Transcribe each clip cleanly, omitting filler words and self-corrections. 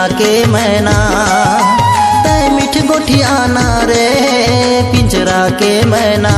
पिंजरा के मैना। तय मिठ गोठियाना रे पिंजरा के मैना।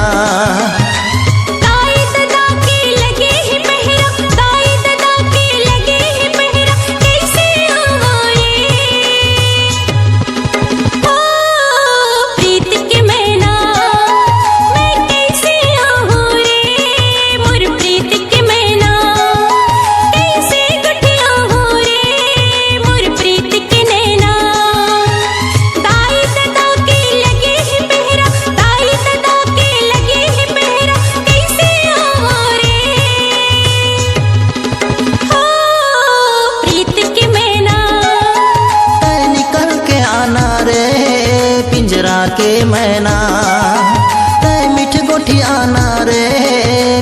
पिंजरा के मैना। तय मिठ गोठियाना रे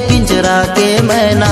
पिंजरा के मैना।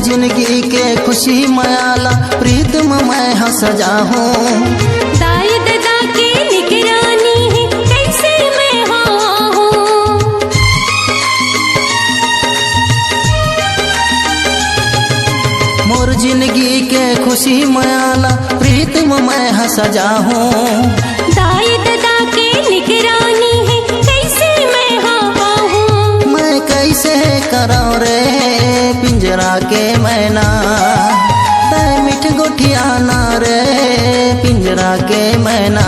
जिंदगी के खुशी मयाला प्रीत में मैं हंस जाऊं। दाई दादा की निगरानी है कैसे मैं हूँ। मोर जिंदगी के खुशी मयाला प्रीत में मैं हंस जाऊं। दाई दादा की निगरानी है कैसे मैं हूँ। मैं कैसे कराऊं रे पिंजरा के मैना। तय मिठ गोठियाना रे पिंजरा के मैना।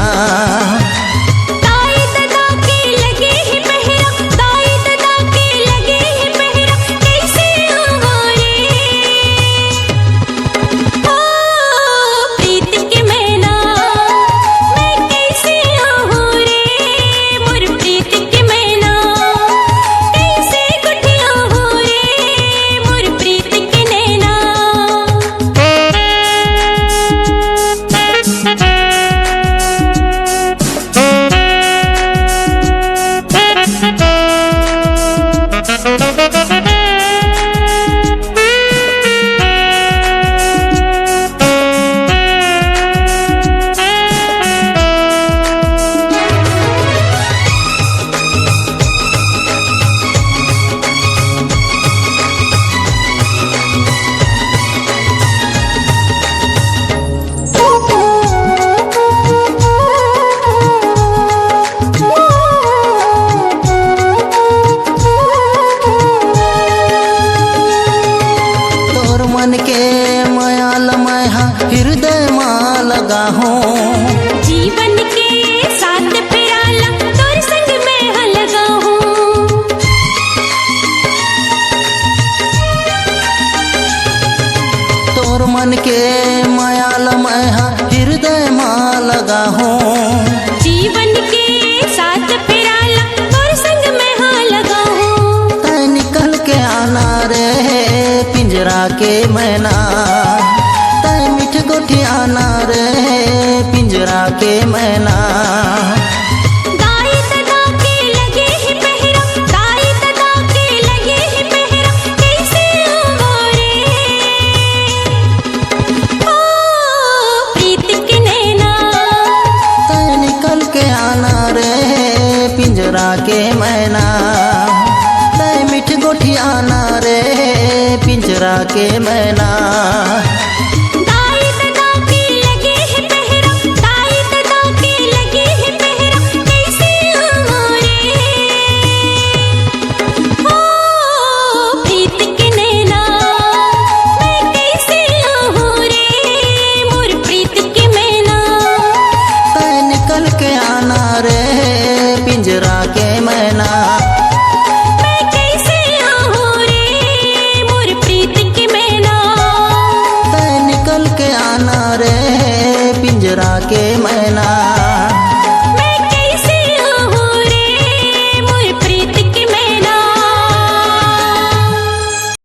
दाई दादा के लगे ही पहरा, दाई दादा के लगे ही पहरा कैसे हूँ रे। ओ प्रीत के मैना मैं कैसे हूँ रे। मोर प्रीत के मैना कैसे गुठिया हूँ रे। मोर प्रीत के नैना। मन के मयाल मैं हृदय मां लगा हूँ। जीवन के साथ पिराला तोर संग में लगा हूँ। तोर मन के मयाल मैं हृदय मां लगा हूँ। जीवन के साथ पिराला तोर संग में लगा हूँ। तय निकल के आना रे पिंजरा के मैना। तय मिठ गोठियाना रे पिंजरा के मैना। दाई दादा के लगे ही पहरा, दाई दादा के लगे ही पहरा कैसे हूँ रे। ओ प्रीत के नैना। तय निकल के आना रे पिंजरा के मैना। तय मिठ गोठियाना रे पिंजरा के मैना। दाई दादा के लगे ही पहरा, दाई दादा के लगे ही पहरा कैसे हूँ रे। ओ प्रीत के नैना मैं कैसे हूँ रे। मोर प्रीत के मैना। तय निकल के आना रे पिंजरा के मैना। मैं कैसे हूँ रे। मोर प्रीत के मैना। तय निकल के आना रे पिंजरा पिंजरा के मैं